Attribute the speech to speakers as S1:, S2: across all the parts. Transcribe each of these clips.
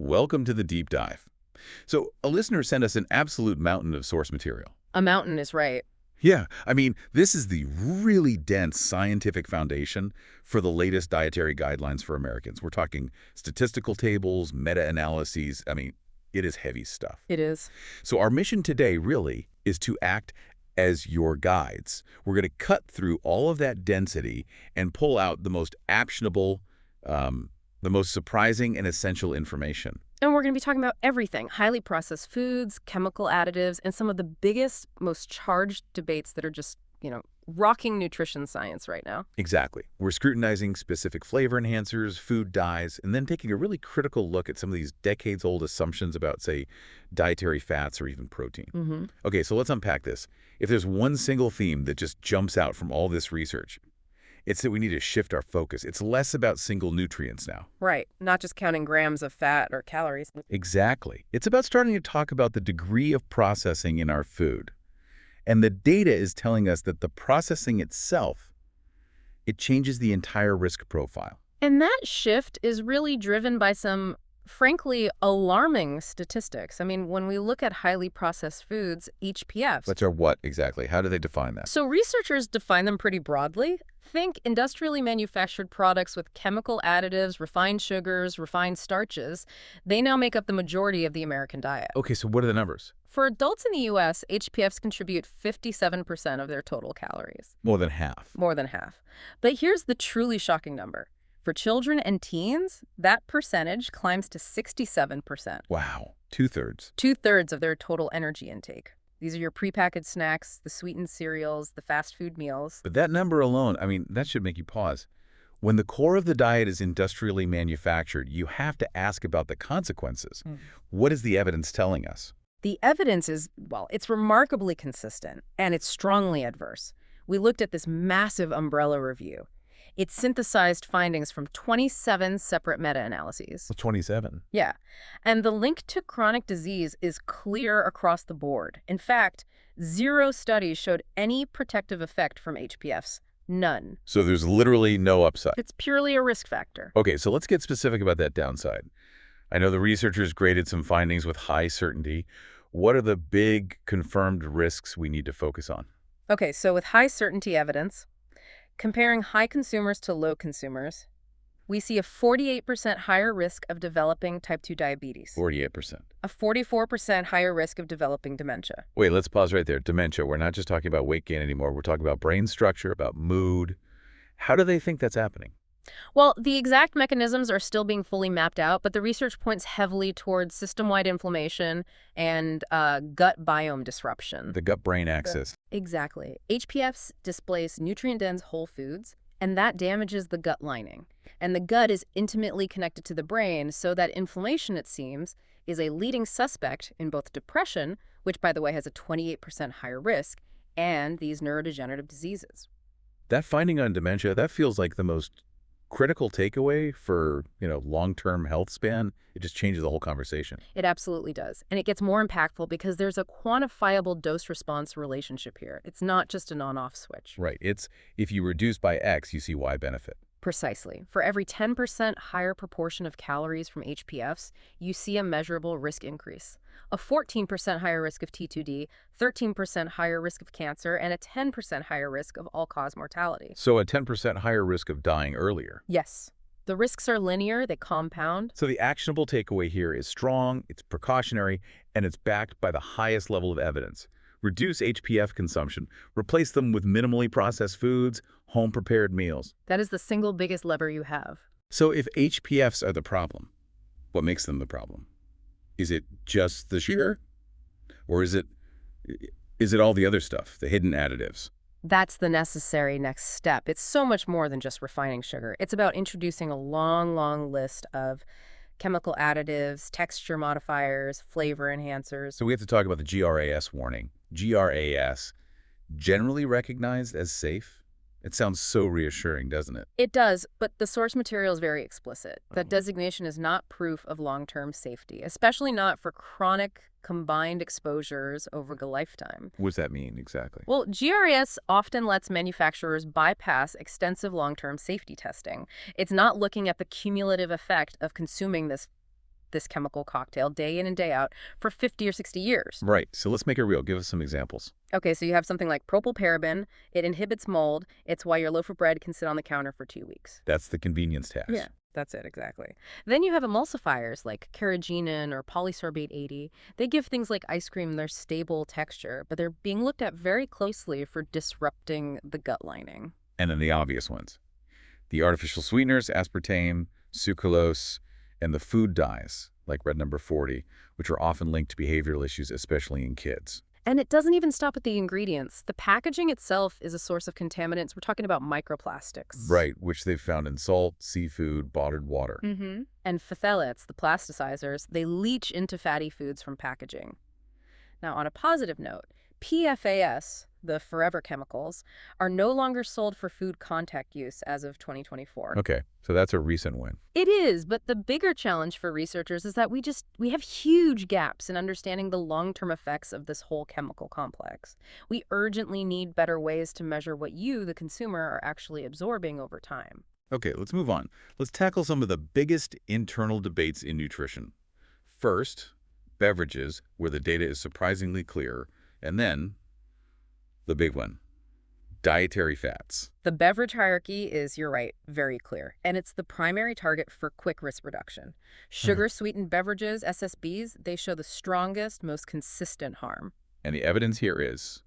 S1: Welcome to the deep dive. So, a listener sent us an absolute mountain of source material.
S2: A mountain is right.
S1: Yeah, I mean, this is the really dense scientific foundation for the latest dietary guidelines for Americans. We're talking statistical tables, meta-analyses. I mean, it is heavy stuff.
S2: It is.
S1: So our mission today really is to act as your guides. We're going to cut through all of that density and pull out the most actionable, the most surprising and essential information.
S2: And we're going to be talking about everything. Highly processed foods, chemical additives, and some of the biggest, most charged debates that are just, rocking nutrition science right now.
S1: Exactly. We're scrutinizing specific flavor enhancers, food dyes, and then taking a really critical look at some of these decades-old assumptions about, say, dietary fats or even protein. Okay, so let's unpack this. If there's one single theme that just jumps out from all this research, it's that we need to shift our focus. It's less about single nutrients now.
S2: Right. Not just counting grams of fat or calories.
S1: Exactly. It's about starting to talk about the degree of processing in our food. And the data is telling us that the processing itself, it changes the entire risk profile.
S2: And that shift is really driven by some, frankly, alarming statistics. I mean, when we look at highly processed foods, HPFs.
S1: Which are what exactly? How do they define that?
S2: So researchers define them pretty broadly. Think industrially manufactured products with chemical additives, refined sugars, refined starches. They now make up the majority of the American diet.
S1: Okay, so what are the numbers?
S2: For adults in the U.S., HPFs contribute 57% of their total calories.
S1: More than half.
S2: More than half. But here's the truly shocking number. For children and teens, that percentage climbs to 67%.
S1: Wow, two-thirds.
S2: Two-thirds of their total energy intake. These are your prepackaged snacks, the sweetened cereals, the fast food meals.
S1: But that number alone, I mean, that should make you pause. When the core of the diet is industrially manufactured, you have to ask about the consequences. What is the evidence telling us?
S2: The evidence is, well, it's remarkably consistent, and it's strongly adverse. We looked at this massive umbrella review. It synthesized findings from 27 separate meta-analyses.
S1: 27?
S2: Yeah. And the link to chronic disease is clear across the board. In fact, 0 studies showed any protective effect from HPFs. None.
S1: So there's literally no upside.
S2: It's purely a risk factor.
S1: Okay, so let's get specific about that downside. I know the researchers graded some findings with high certainty. What are the big confirmed risks we need to focus on?
S2: Okay, so with high certainty evidence, comparing high consumers to low consumers, we see a 48% higher risk of developing type 2 diabetes.
S1: 48%.
S2: A 44% higher risk of developing dementia.
S1: Wait, let's pause right there. Dementia. We're not just talking about weight gain anymore. We're talking about brain structure, about mood. How do they think that's happening?
S2: Well, the exact mechanisms are still being fully mapped out, but the research points heavily towards system-wide inflammation and gut biome disruption.
S1: The gut-brain axis.
S2: Exactly. HPFs displace nutrient-dense whole foods, and that damages the gut lining. And the gut is intimately connected to the brain, so that inflammation, it seems, is a leading suspect in both depression, which, by the way, has a 28% higher risk, and these neurodegenerative diseases.
S1: That finding on dementia, that feels like the most critical takeaway for, long-term health span. It just changes the whole conversation.
S2: It absolutely does. And it gets more impactful because there's a quantifiable dose-response relationship here. It's not just an on-off switch.
S1: Right. It's if you reduce by X, you see Y benefit.
S2: Precisely. For every 10% higher proportion of calories from HPFs, you see a measurable risk increase. A 14% higher risk of T2D, 13% higher risk of cancer, and a 10% higher risk of all-cause mortality.
S1: So a 10% higher risk of dying earlier.
S2: Yes. The risks are linear, they compound.
S1: So the actionable takeaway here is strong, it's precautionary, and it's backed by the highest level of evidence. Reduce HPF consumption. Replace them with minimally processed foods, home-prepared meals.
S2: That is the single biggest lever you have.
S1: So if HPFs are the problem, what makes them the problem? Is it just the sugar? Or is it all the other stuff, the hidden additives?
S2: That's the necessary next step. It's so much more than just refining sugar. It's about introducing a long, long list of chemical additives, texture modifiers, flavor enhancers.
S1: So we have to talk about the GRAS warning. GRAS, generally recognized as safe. It sounds so reassuring, doesn't it?
S2: It does, but the source material is very explicit. That designation is not proof of long-term safety, especially not for chronic combined exposures over a lifetime.
S1: What does that mean exactly?
S2: Well, GRAS often lets manufacturers bypass extensive long-term safety testing. It's not looking at the cumulative effect of consuming this this chemical cocktail day in and day out for 50 or 60 years.
S1: Right. So let's make it real. Give us some examples.
S2: Okay, so you have something like propylparaben. It inhibits mold. It's why your loaf of bread can sit on the counter for 2 weeks.
S1: That's the convenience tax.
S2: Yeah, that's it, exactly. Then you have emulsifiers like carrageenan or polysorbate 80. They give things like ice cream their stable texture, but they're being looked at very closely for disrupting the gut lining.
S1: And then the obvious ones. The artificial sweeteners, aspartame, sucralose, and the food dyes, like red number 40, which are often linked to behavioral issues, especially in kids.
S2: And it doesn't even stop at the ingredients. The packaging itself is a source of contaminants. We're talking about microplastics.
S1: Right, which they've found in salt, seafood, bottled water.
S2: And phthalates, the plasticizers, they leach into fatty foods from packaging. Now, on a positive note, PFAS, the forever chemicals, are no longer sold for food contact use as of 2024.
S1: Okay, so that's a recent win.
S2: It is, but the bigger challenge for researchers is that we have huge gaps in understanding the long-term effects of this whole chemical complex. We urgently need better ways to measure what you, the consumer, are actually absorbing over time.
S1: Okay, let's move on. Let's tackle some of the biggest internal debates in nutrition. First, beverages, where the data is surprisingly clear, and then the big one, dietary fats.
S2: The beverage hierarchy is, you're right, very clear, and it's the primary target for quick risk reduction. Sugar-sweetened beverages, SSBs, they show the strongest, most consistent harm.
S1: And the evidence here is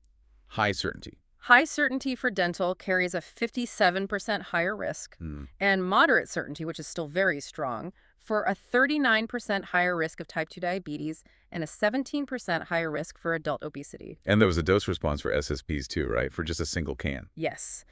S1: high certainty.
S2: High certainty for dental carries a 57% higher risk, and moderate certainty, which is still very strong, for a 39% higher risk of type 2 diabetes and a 17% higher risk for adult obesity.
S1: And there was a dose response for SSPs too, right? For just a single can.
S2: Yes.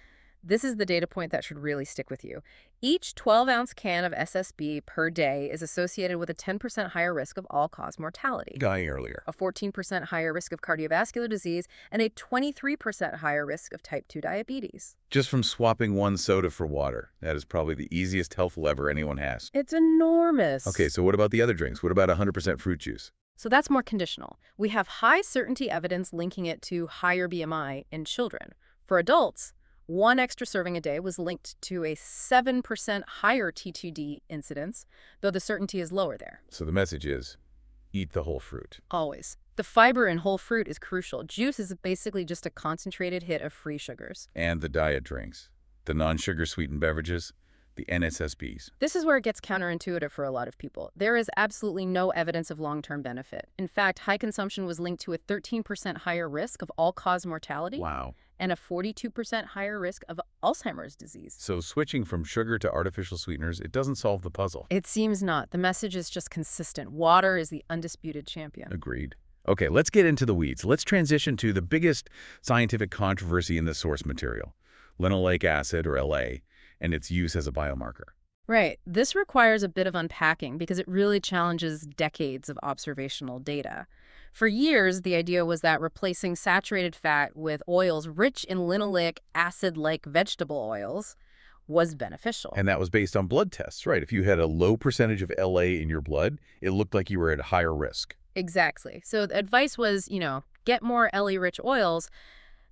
S2: This is the data point that should really stick with you. Each 12-ounce can of SSB per day is associated with a 10% higher risk of all-cause mortality,
S1: Guy earlier.
S2: a 14% higher risk of cardiovascular disease, and a 23% higher risk of type 2 diabetes.
S1: Just from swapping one soda for water. That is probably the easiest health lever anyone has.
S2: It's enormous.
S1: Okay, so what about the other drinks? What about 100% fruit juice?
S2: So that's more conditional. We have high certainty evidence linking it to higher BMI in children. For adults, one extra serving a day was linked to a 7% higher T2D incidence, though the certainty is lower there.
S1: So the message is, eat the whole fruit.
S2: Always. The fiber in whole fruit is crucial. Juice is basically just a concentrated hit of free sugars.
S1: And the diet drinks, the non-sugar sweetened beverages, the NSSBs.
S2: This is where it gets counterintuitive for a lot of people. There is absolutely no evidence of long-term benefit. In fact, high consumption was linked to a 13% higher risk of all-cause mortality.
S1: Wow.
S2: And a 42% higher risk of Alzheimer's disease.
S1: So switching from sugar to artificial sweeteners, it doesn't solve the puzzle.
S2: It seems not. The message is just consistent. Water is the undisputed champion.
S1: Agreed. Okay, let's get into the weeds. Let's transition to the biggest scientific controversy in the source material, linoleic acid, or LA, and its use as a biomarker.
S2: Right. This requires a bit of unpacking because it really challenges decades of observational data. For years, the idea was that replacing saturated fat with oils rich in linoleic acid-like vegetable oils was beneficial.
S1: And that was based on blood tests, right? If you had a low percentage of LA in your blood, it looked like you were at higher risk.
S2: Exactly. So the advice was, get more LA-rich oils.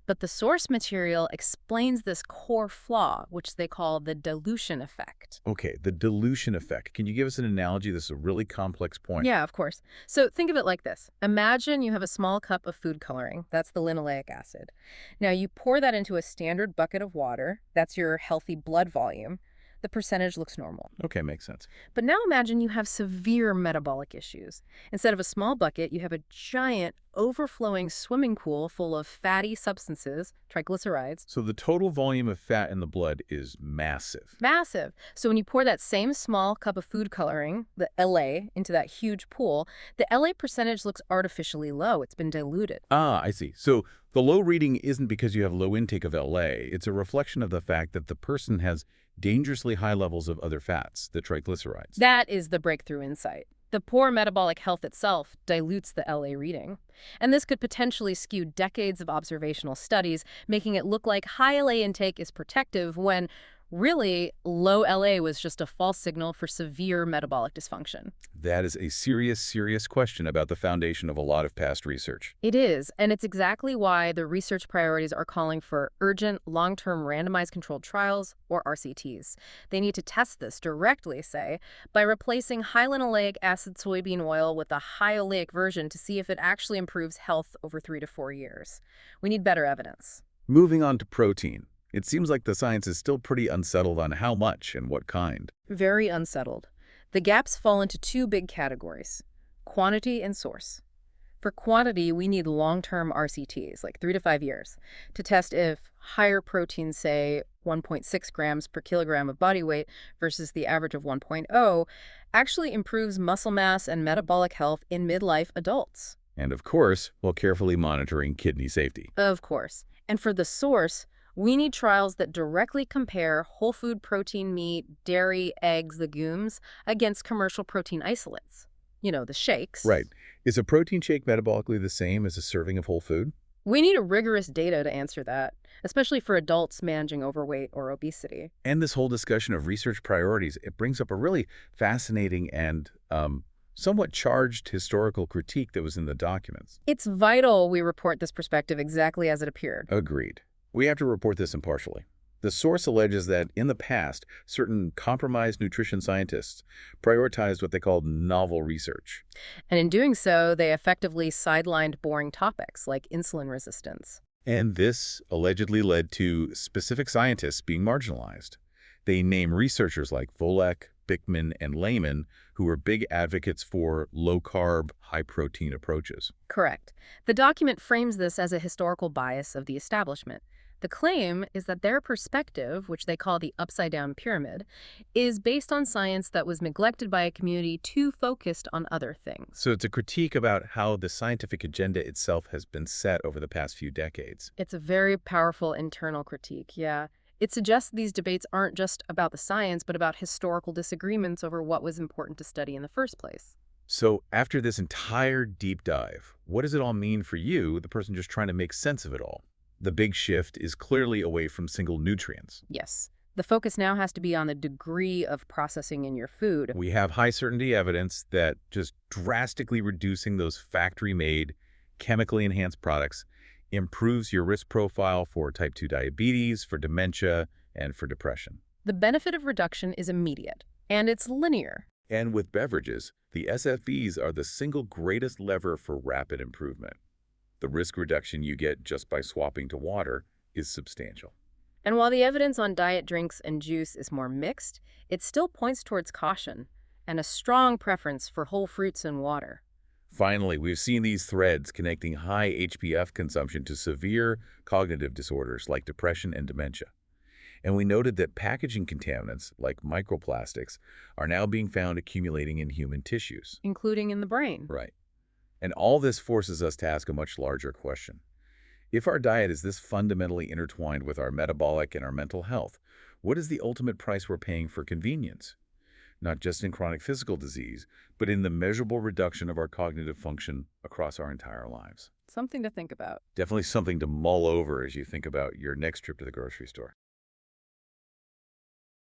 S2: But the source material explains this core flaw, which they call the dilution effect.
S1: Okay, the dilution effect. Can you give us an analogy? This is a really complex point.
S2: Yeah, of course. So think of it like this. Imagine you have a small cup of food coloring. That's the linoleic acid. Now you pour that into a standard bucket of water. That's your healthy blood volume. The percentage looks normal.
S1: Okay, makes sense.
S2: But now imagine you have severe metabolic issues. Instead of a small bucket, you have a giant, overflowing swimming pool full of fatty substances, triglycerides.
S1: So the total volume of fat in the blood is massive.
S2: Massive. So when you pour that same small cup of food coloring, the LA, into that huge pool, the LA percentage looks artificially low. It's been diluted.
S1: Ah, I see. So the low reading isn't because you have low intake of LA. It's a reflection of the fact that the person has dangerously high levels of other fats, the triglycerides.
S2: That is the breakthrough insight. The poor metabolic health itself dilutes the LA reading. And this could potentially skew decades of observational studies, making it look like high LA intake is protective when, Really, low LA was just a false signal for severe metabolic dysfunction.
S1: That is a serious, serious question about the foundation of a lot of past research.
S2: It is, and it's exactly why the research priorities are calling for urgent, long-term randomized controlled trials, or RCTs. They need to test this directly, say, by replacing high linoleic acid soybean oil with a high oleic version to see if it actually improves health over 3 to 4 years. We need better evidence.
S1: Moving on to protein. It seems like the science is still pretty unsettled on how much and what kind.
S2: Very unsettled. The gaps fall into two big categories: quantity and source. For quantity, we need long-term RCTs, like 3 to 5 years, to test if higher protein, say 1.6 grams per kilogram of body weight versus the average of 1.0, actually improves muscle mass and metabolic health in midlife adults.
S1: And of course, while carefully monitoring kidney safety.
S2: Of course. And for the source, we need trials that directly compare whole food protein meat, dairy, eggs, legumes against commercial protein isolates. You know, the shakes.
S1: Right. Is a protein shake metabolically the same as a serving of whole food?
S2: We need a rigorous data to answer that, especially for adults managing overweight or obesity.
S1: And this whole discussion of research priorities, it brings up a really fascinating and somewhat charged historical critique that was in the documents.
S2: It's vital we report this perspective exactly as it appeared.
S1: Agreed. We have to report this impartially. The source alleges that in the past, certain compromised nutrition scientists prioritized what they called novel research.
S2: And in doing so, they effectively sidelined boring topics like insulin resistance.
S1: And this allegedly led to specific scientists being marginalized. They name researchers like Volek, Bickman, and Lehman, who were big advocates for low-carb, high-protein approaches.
S2: Correct. The document frames this as a historical bias of the establishment. The claim is that their perspective, which they call the upside-down pyramid, is based on science that was neglected by a community too focused on other things.
S1: So it's a critique about how the scientific agenda itself has been set over the past few decades.
S2: It's a very powerful internal critique, yeah. It suggests these debates aren't just about the science, but about historical disagreements over what was important to study in the first place.
S1: So after this entire deep dive, what does it all mean for you, the person just trying to make sense of it all? The big shift is clearly away from single nutrients.
S2: Yes. The focus now has to be on the degree of processing in your food.
S1: We have high certainty evidence that just drastically reducing those factory-made, chemically enhanced products improves your risk profile for type 2 diabetes, for dementia, and for depression.
S2: The benefit of reduction is immediate, and it's linear.
S1: And with beverages, the SFEs are the single greatest lever for rapid improvement. The risk reduction you get just by swapping to water is substantial.
S2: And while the evidence on diet drinks and juice is more mixed, it still points towards caution and a strong preference for whole fruits and water.
S1: Finally, we've seen these threads connecting high HPF consumption to severe cognitive disorders like depression and dementia. And we noted that packaging contaminants, like microplastics, are now being found accumulating in human tissues.
S2: Including in the brain.
S1: Right. And all this forces us to ask a much larger question. If our diet is this fundamentally intertwined with our metabolic and our mental health, what is the ultimate price we're paying for convenience? Not just in chronic physical disease, but in the measurable reduction of our cognitive function across our entire lives.
S2: Something to think about.
S1: Definitely something to mull over as you think about your next trip to the grocery store.